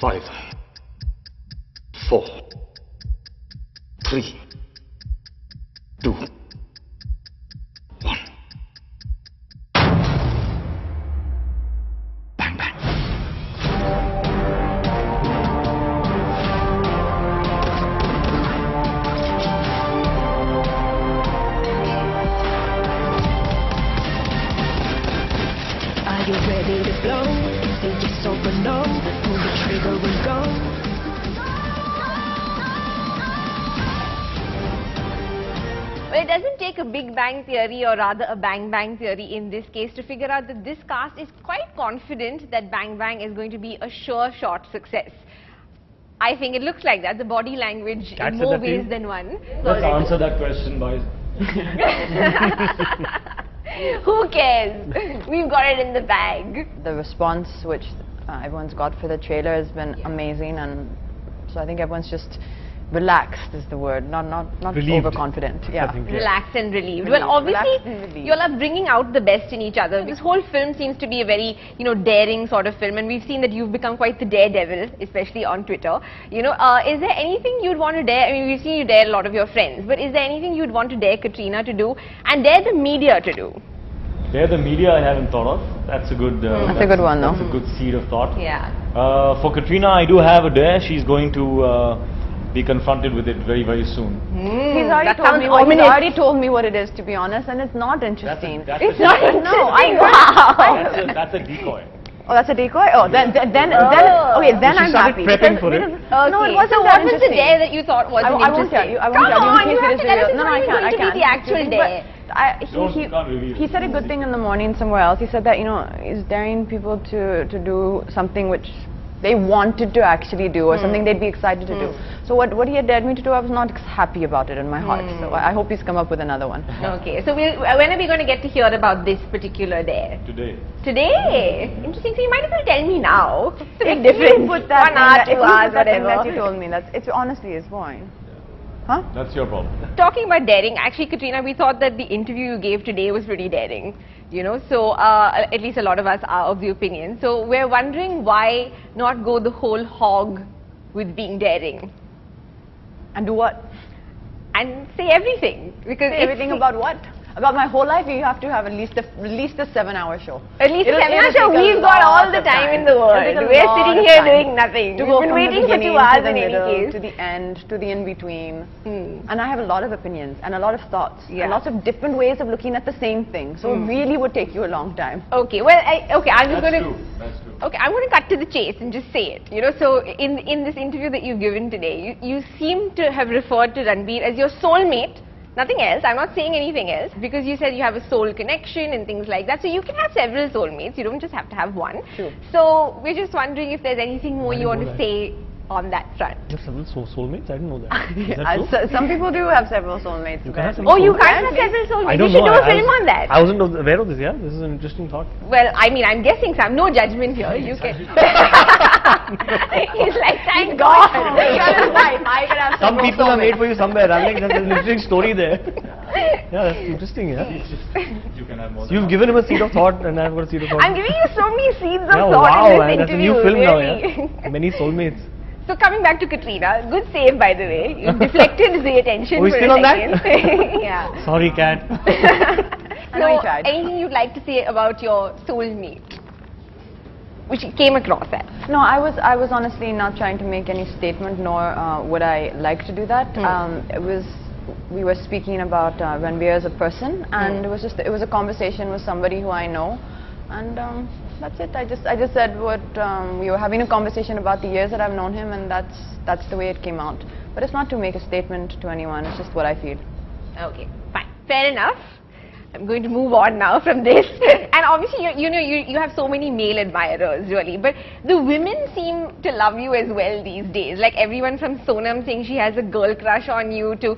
5, 4, 3, 2, 1. Bang, bang. Are you ready to blow? Think it's over, no? Pull the trigger and go. Well, it doesn't take a Big Bang Theory, or rather a Bang Bang Theory in this case, to figure out that this cast is quite confident that Bang Bang is going to be a sure shot success. I think it looks like that, the body language Cat in said more that to you? ways than one. Let's answer that question, boys. Who cares? We've got it in the bag. The response which everyone's got for the trailer has been amazing, and so I think everyone's just relaxed is the word, not Relieved. overconfident. Yeah. Relaxed and relieved. Relieved. Well, obviously, Relaxed and relieved. you all are bringing out the best in each other. This whole film seems to be a very, daring sort of film, and we've seen that you've become quite the daredevil, especially on Twitter. Is there anything you'd want to dare? I mean, we've seen you dare a lot of your friends, but is there anything you'd want to dare Katrina to do, and dare the media to do? Dare the media I haven't thought of. That's a good. That's a good one, though. That's a good seed of thought. Yeah. For Katrina, I do have a dare. She's going to be confronted with it very, very soon. He's already That told sounds me what, he's ominous. already told me what it is, to be honest, and it's not interesting. It's not interesting. No, That's a decoy. Oh, that's a decoy? Oh, then okay, then she I'm started happy. prepping Because for it. No, it wasn't So that what was the interesting. dare that you thought wasn't I won't tell interesting? you. I won't tell you. Come on, in you case have it to is tell us. real. It's No, not I even can't. going to be the actual dare. You can't reveal. He said a good thing in the morning somewhere else. He said that, he's daring people to do something which they wanted to actually do, or something they'd be excited to do. So what he had dared me to do, I was not happy about it in my heart. So I hope he's come up with another one. Okay, so when are we going to get to hear about this particular dare? Today. Today? Interesting. So you might as well tell me now. It's a big If difference. you put that 1 hour, 2 if you hours, put that thing whatever. that you told me, it's honestly is boring. Huh? That's your problem. Talking about daring, actually, Katrina, we thought that the interview you gave today was pretty daring. So at least a lot of us are of the opinion. So we're wondering why not go the whole hog with being daring And do what? and say everything, because Say everything about what? About my whole life, you have to have at least a 7-hour show. At least It'll- it'll so take a we've got lot all the of time in the It'll world. take a We're lot sitting of here time doing nothing. To We've go been from waiting the for 2 beginning hours to the in any middle, case. to the end, to the in-between. And I have a lot of opinions and a lot of thoughts. Yeah. And lots of different ways of looking at the same thing. So it really would take you a long time. Okay, well, I'm just That's going true. to... That's true. Okay, I'm going to cut to the chase and just say it. So in this interview that you've given today, you seem to have referred to Ranbir as your soulmate. Nothing else. I'm not saying anything else, because you said you have a soul connection and things like that. So you can have several soulmates. You don't just have to have one. True. So we're just wondering if there's anything more you want to say on that front. You have several soulmates? I didn't know that. Is that true? Some people do have several soulmates. You can have Oh, you soulmates? can't have several soulmates. I You don't should know. do a film on that. I wasn't aware of this, yeah? This is an interesting thought. Well, I mean, I'm guessing, Sam. No judgment here. You can. He's like, thank God. I could have Some several people are made soulmates. for you somewhere. I'm like, there's an interesting story there. Yeah, that's interesting, yeah? You can have more than You've one. given him a seed of thought, and I've got a seed of thought. I'm giving you so many seeds of Yeah, thought wow, in man, this that's a interview. new film now, really. yeah? Many soulmates. So coming back to Katrina, good save by the way. You deflected the attention Oh, he's for still a on that? second. Yeah. Sorry, Cat. I know So you tried. anything you'd like to say about your soulmate, which you came across as? No, I was honestly not trying to make any statement, nor would I like to do that. We were speaking about Ranbir as a person, and it was a conversation with somebody who I know, and that's it. I just said what we were having a conversation about the years that I've known him, and that's the way it came out. But it's not to make a statement to anyone. It's just what I feel. Okay, fine, fair enough. I'm going to move on now from this. And obviously, you have so many male admirers, really. But the women seem to love you as well these days. Like everyone from Sonam saying she has a girl crush on you, to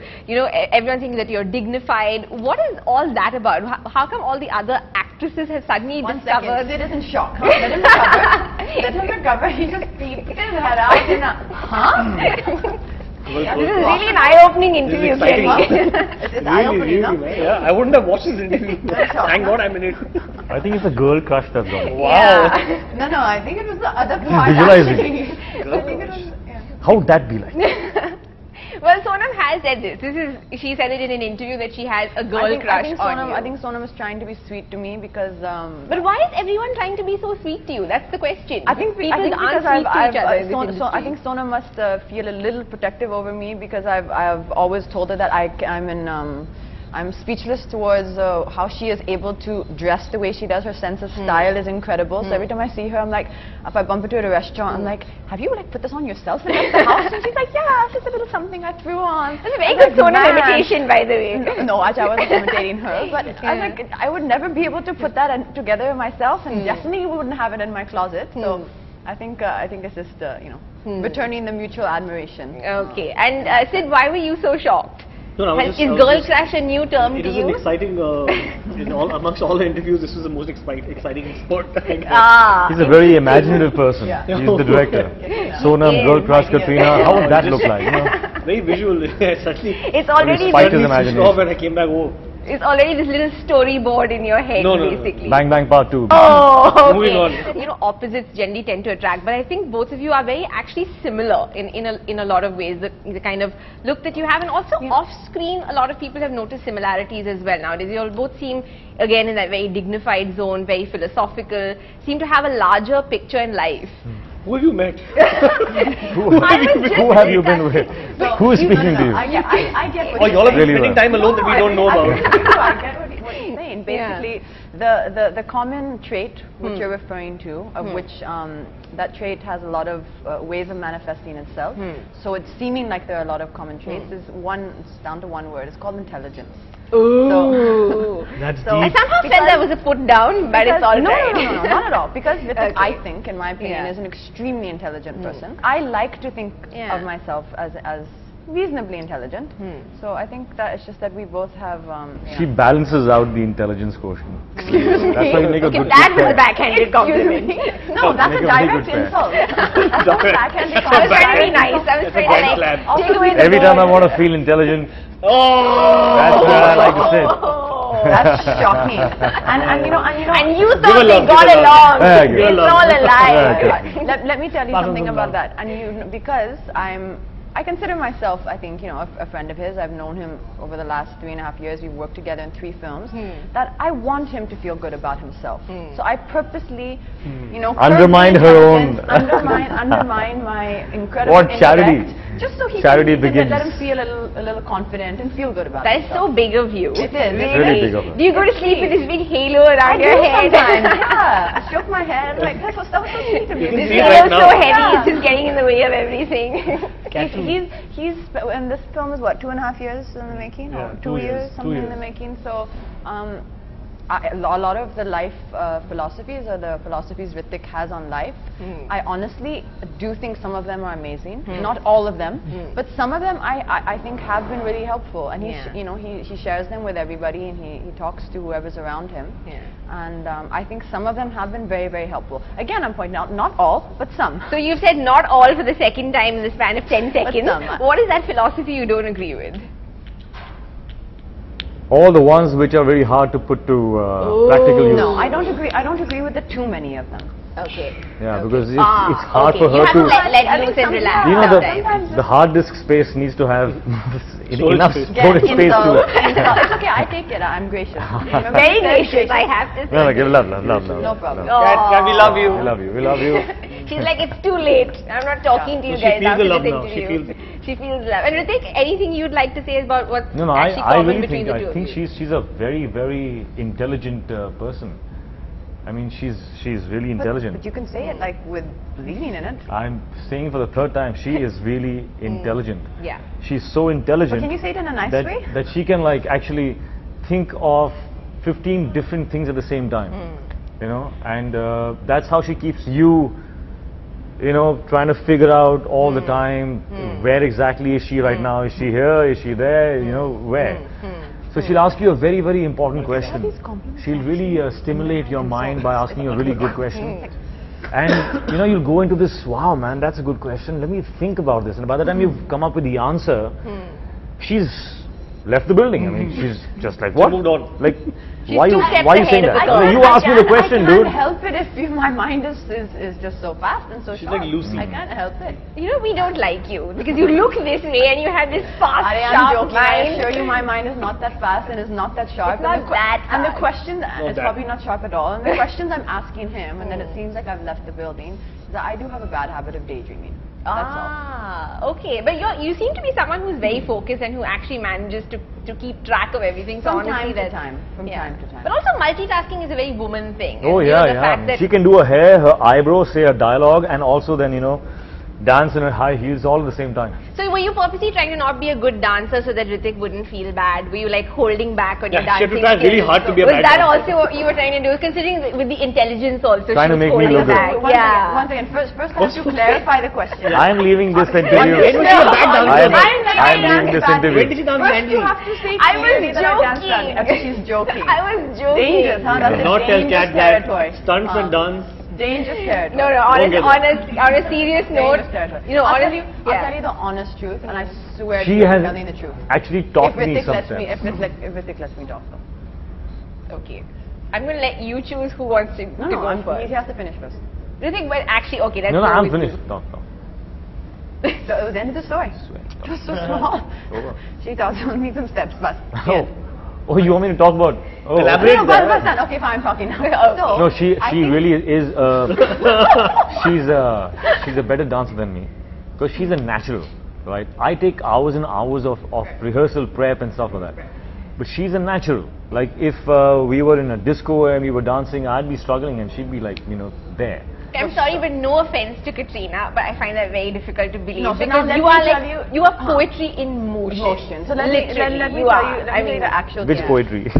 everyone saying that you're dignified. What is all that about? How come all the other actresses have suddenly discovered? Sid is in shock. Huh? Let him recover. Let him recover. He just peeped his head out in a, huh? This is really an eye-opening interview, exciting, Kenny. It's eye-opening, no? Yeah, I wouldn't have watched this interview. Thank God I'm in it. I think it's a girl crush that's got it. Wow. No, I think it was the other part. visualizing. actually. How would that be like? Well, Sonam has said this. She said it in an interview that she has a girl crush on you. I think Sonam is trying to be sweet to me because. But why is everyone trying to be so sweet to you? That's the question. I think people because aren't sweet to each other in this I industry. think Sonam must feel a little protective over me because I've always told her that I'm speechless towards how she is able to dress the way she does. Her sense of style is incredible. So every time I see her, I'm like, if I bump into her at a restaurant, I'm like, have you like put this on yourself and left the house? And she's like, yeah, it's just a little something I threw on. That's a very good Sonam imitation, by the way. No, actually, I wasn't imitating her, but I was like, I would never be able to put that together myself, and definitely wouldn't have it in my closet. So I think it's just returning the mutual admiration. Okay, and Sid, why were you so shocked? No, Is girl crush a new term It to was you? an exciting, amongst all the interviews, this was the most exciting sport. I guess. He's a very imaginative person. He's the director. Sonam, girl crush Katrina. How would that look like? You know? Very visual, certainly. It's already Spike his Switched imagination. off when I came back home. It's already this little storyboard in your head, No, no, no. basically. Bang Bang Part 2. Oh, okay. Moving on. You know, opposites generally tend to attract, but I think both of you are very actually similar in a lot of ways. The kind of look that you have, and also off screen, a lot of people have noticed similarities as well nowadays. You all both seem, again, in that very dignified zone, very philosophical, seem to have a larger picture in life. Who have you met? Who have you been with? Who is speaking to you? I get what Oh, you all have been Really spending well. time alone that we don't know about. I get what you're saying. Basically, the common trait which you're referring to, of which that trait has a lot of ways of manifesting itself. So it's seeming like there are a lot of common traits. It's down to one word. It's called intelligence. Ooh. That's I deep. somehow felt that was a put down, but it's all no, right. no, not at all. Because Ritik, Okay. I think, in my opinion, Yeah. is an extremely intelligent person. I like to think of myself as reasonably intelligent. So I think that it's just that we both have. She balances out the intelligence quotient. That's why you make a Okay, good that was a pair. backhanded compliment. No, that's Make a a very direct good pair. insult. That's not a backhanded I was trying to be compliment. nice. I was trying white to slab. take away the Every time I word. want to feel intelligent, Oh! that's where I like to sit. That's shocking. And you know. And you Give thought a they love, got give a love. along. Yeah, give a It's love. all a lie. Yeah, Let me tell you Pass on something some about love. that. And because I consider myself, I think, a friend of his. I've known him over the last 3.5 years. We've worked together in 3 films. That I want him to feel good about himself. So I purposely, Undermined curb her the own- intelligence, undermine my incredible What charity? intellect, just so he Charity can begins. let him feel a little confident and feel good about That is himself. so big of you. It is. It's really big of her. Do you go to sleep with this big halo around I do your head? sometimes. Yeah. I stroke my head like that was so sweet of You you. can This see it halo right is now. so heavy, Yeah. it's just getting in the way of everything. He's and this film is what, 2.5 years in the making, or Yeah, 2 years, 2 something in years. the making. So a lot of the life philosophies, or the philosophies Ritik has on life, I honestly do think some of them are amazing. Not all of them, but some of them I think have been really helpful. And he shares them with everybody, and he talks to whoever's around him. And I think some of them have been very, very helpful. Again, I'm pointing out, not all, but some. So you've said not all for the second time in the span of 10 seconds. some. What is that philosophy you don't agree with? All the ones which are very hard to put to practical use. No, I don't agree. I don't agree with the too many of them. Okay. Yeah, because it's hard for You her have to. to let loose and relax. You know, sometimes. the hard disk space needs to have enough space. storage space to it. It's okay, I take it. I'm gracious. Very gracious, I have to say. No, give love. No problem. Cat, we love you. We love you. We love you. She's like, it's too late. I'm not talking to you So she guys feels after the love this now. She interview. feels it. She feels love. And Ritik, anything you'd like to say about what's No, actually I common really between think the two of you? she's a very, very intelligent person. I mean, she's really intelligent. But you can say it like with believing in it. I'm saying for the 3rd time, she is really intelligent. Yeah. She's so intelligent. But can you say it in a nice that, way? that she can like actually think of 15 different things at the same time. You know, and that's how she keeps you, trying to figure out all the time where exactly is she right now. Is she here? Is she there? Where? So she'll ask you a very, very important question. She'll really stimulate your mind by asking you a really good question. And you'll go into this, wow man, that's a good question, let me think about this. And by the time you've come up with the answer, she's left the building. I mean, she's just like, what? moved on. Like, She's why two you steps saying ahead of that? the curve. You asked me the question, I dude. can't help it if my mind is just so fast and so She's sharp. like Lucy. I can't help it. You know, we don't like you because you look this way and you have this fast, I'm sharp joking. I mind. assure you, my mind is not that fast and is not that sharp. It's not that And the fast. questions, it's that. probably not sharp at all. And the questions I'm asking him, and then it seems like I've left the building, is that I do have a bad habit of daydreaming. That's all. Ah, okay. But you seem to be someone who's very focused and who actually manages to keep track of everything. So From honestly, time to that's- time. From yeah. time to time. But also multitasking is a very woman thing. Oh And, yeah, the fact yeah. that She can do her hair, her eyebrows, say a dialogue, and also then dance in her high heels all at the same time. So were you purposely trying to not be a good dancer so that Hrithik wouldn't feel bad? Were you like holding back on your Yeah, she had dancing to try really skills? hard to be a Was bad that dancer. also what you were trying to do? Considering with the intelligence also, Trying she to was make me holding look good. back. Once again, first I have to clarify the question. I am leaving this When interview. was she a bad dancer? I am leaving this When did interview. she dance First you badly? have to say I was clearly that I dance badly. joking. Okay, she's joking. I was joking. Dangerous, huh? That's a Not tell dangerous Kat that territory. stunts and dance. Dangerous territory. No, Don't get on a serious note, Dangerous territory. you know, I'll honestly, tell you the honest truth, and I swear She to you, has I'm telling the truth. actually taught If me Hrithik some lets me, sense. if Hrithik lets me talk, though. Okay. I'm going to let you choose who wants to, No, to no, go first. he has to finish first. Hrithik, but actually, okay, let's No, go I'm with finished. you. No. So it was the end of the story. It was so small. Over. She taught me some steps, but Oh, you want me to talk about? Oh, Elaborate. no, but done. Okay, fine, I'm talking now. So, No, she I think- really is. She's a better dancer than me, because she's a natural, right? I take hours and hours of rehearsal, prep, and stuff like that. But she's a natural. Like if we were in a disco and we were dancing, I'd be struggling, and she'd be like, there. I'm sorry, but no offense to Katrina, but I find that very difficult to believe No, so because now let you me are tell like you- you are poetry in motion. Motion. So let me Literally, tell you you, are. let me I tell you mean, the actual Which thing. poetry?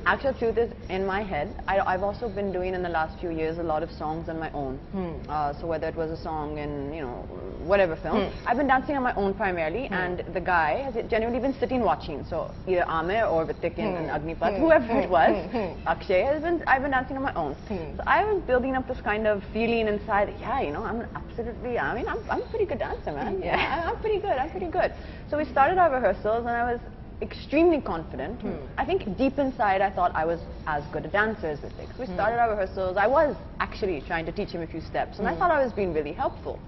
Actual truth is, in my head, I've also been doing in the last few years a lot of songs on my own. So whether it was a song in, whatever film, I've been dancing on my own primarily, and the guy has genuinely been sitting watching. So either Amir or Hrithik and Agnipath, whoever it was, Akshay, I've been dancing on my own. So I was building up this kind of feeling inside, I'm a pretty good dancer, man. Yeah, I'm pretty good. So we started our rehearsals, and I was extremely confident. I think deep inside I thought I was as good a dancer as Hrithik. So we started our rehearsals. I was actually trying to teach him a few steps, and I thought I was being really helpful.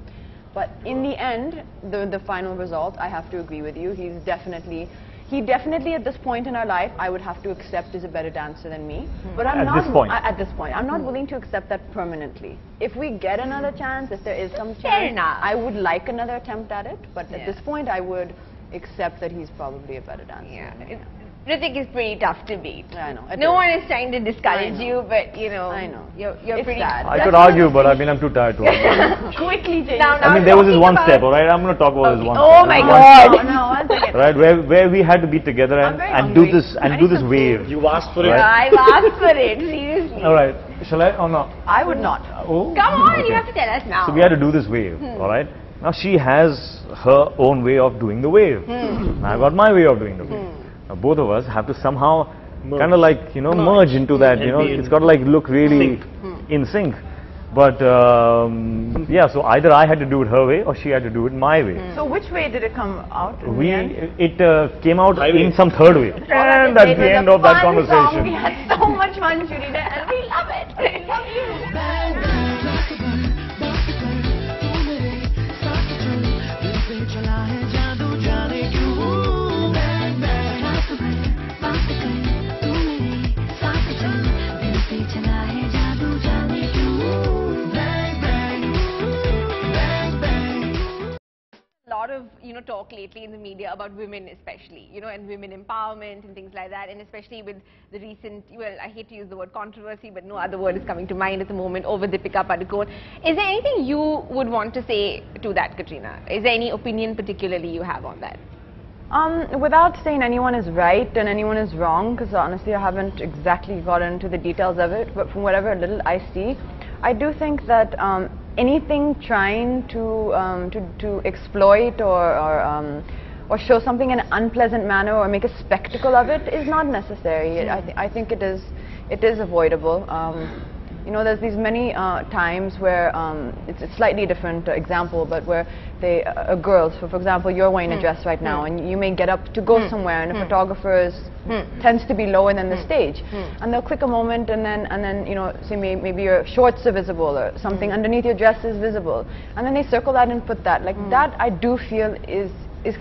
But in the end, the final result, I have to agree with you. He definitely at this point in our life, I would have to accept is a better dancer than me. But I'm At not this point. at this point. I'm not willing to accept that permanently. If we get another chance, if there is some Fair chance, enough. I would like another attempt at it. But Yeah. at this point, I would accept that he's probably a better dancer. Yeah. than me. Hrithik is pretty tough to beat. Yeah, I know. It No is. one is trying to discourage I know. you, but I know. you're It's pretty. sad. I That's could one of argue, the but I'm too tired to argue. Quickly change. Now- it. now- I mean, there was this talking one about- step, alright? I'm going to talk about this one Oh step. my One God. step, No, one second. Right, where we had to be together I'm very and do hungry. this I need some wave. You asked for it. Right. I've asked for it, seriously. Alright, shall I or not? I would not. Oh, Come on, okay. you have to tell us now. So we had to do this wave, alright? Now she has her own way of doing the wave. And I've got my way of doing the wave. Now both of us have to somehow kind of like, merge into that, And be in it's got to like look really in sync. But yeah, so either I had to do it her way or she had to do it my way. So which way did it come out? in the end? It came out Highway. in some third way. And that's the end of that conversation. We had so much fun shooting it, and we love it. We love you. A lot of talk lately in the media about women especially, and women empowerment and things like that, and especially with the recent, well, I hate to use the word controversy, but no other word is coming to mind at the moment, over Deepika Padukone. Is there anything you would want to say to that, Katrina? Is there any opinion particularly you have on that? Without saying anyone is right and anyone is wrong, because honestly I haven't exactly gotten into the details of it, but from whatever little I see, I do think that anything trying to exploit or show something in an unpleasant manner or make a spectacle of it is not necessary. I think it is avoidable. you know, there's these many times where it's slightly different example, but where a girl, so for example, you're wearing a dress right now, and you may get up to go somewhere, and the photographer tends to be lower than the stage, and they'll click a moment, and then you know, say maybe your shorts are visible or something underneath your dress is visible, and then they circle that and put that. Like that, I do feel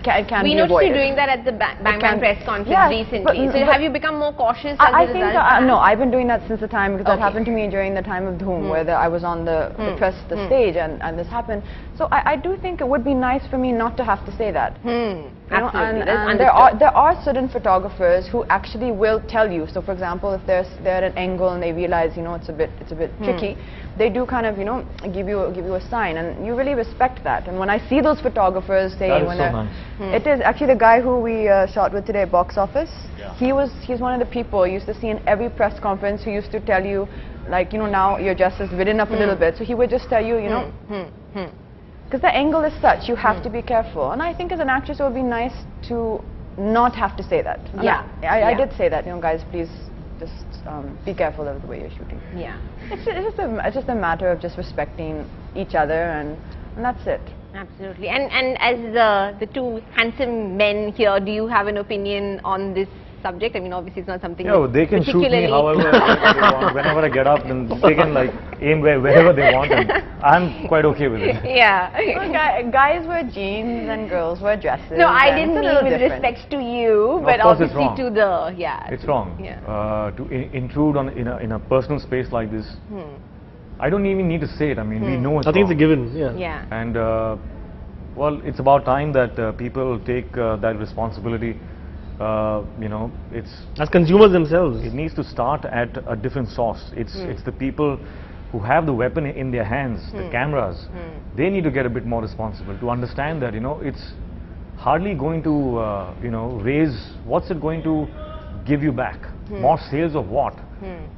can we be noticed avoided. you doing that at the Bang Bang press conference recently. So have you become more cautious as I a think result? no, I've been doing that since the time, because that happened to me during the time of Dhoom, where I was on the stage and this happened. So I do think it would be nice for me not to have to say that. You know, and there are certain photographers who actually will tell you. So for example, if they're at an angle and they realize, you know, it's a bit tricky, they do kind of, you know, give you a sign, and you really respect that. And when I see those photographers say, that is when so they're nice. it is actually the guy who we shot with today, Box Office. He's one of the people you used to see in every press conference who used to tell you, like, you know, now your dress is ridden up a little bit. So he would just tell you, you know, because the angle is such, you have to be careful. And I think as an actress, it would be nice to not have to say that. And I did say that, you know, guys, please just be careful of the way you're shooting. Yeah. It's just a matter of just respecting each other, and that's it. Absolutely. And as the two handsome men here, do you have an opinion on this subject? I mean, obviously it's not something they can shoot me however they want. Whenever I get up, then they can like aim wherever they want, and I'm quite okay with it. Yeah. Well, guys wear jeans and girls wear dresses. No, I didn't it's a mean little with different. respect to you, No, but of course it's obviously wrong. to the It's wrong. Yeah. To intrude on in a personal space like this. I don't even need to say it. I mean, we know it's I think it's a wrong. given. Yeah. Yeah. And well, it's about time that people take that responsibility. You know, As consumers themselves. it needs to start at a different source. It's the people who have the weapon in their hands, the cameras. They need to get a bit more responsible to understand that, you know, it's hardly going to you know, what's it going to give you back? More sales of what?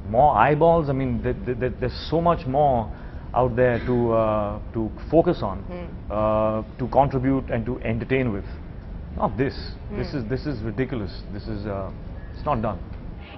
More eyeballs? I mean, there's so much more out there to focus on, to contribute and to entertain with. Not this. This is ridiculous. This is it's not done.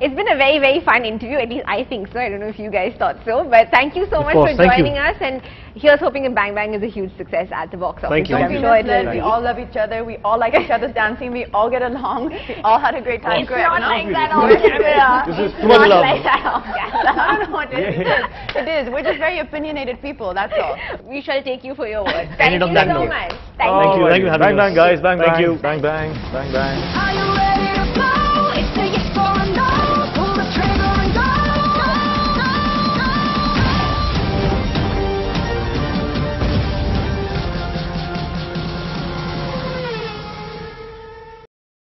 It's been a very, very fun interview, at least I think so. I don't know if you guys thought so, but thank you so much for joining us, and here's hoping that Bang Bang is a huge success at the box office. Thank you. Don't be misled. We all love each other. We all like each other's dancing. We all get along. We all had a great time. It's not like that on camera. This is too much love. Like that on camera. I don't know what it is. It is. We're just very opinionated people. That's all. We shall take you for your word. End Thank it you on that so note. much. Thank you. Thank you for having Bang us. bang, guys. Bang Thank bang. you. Bang bang. Bang bang. Are you ready?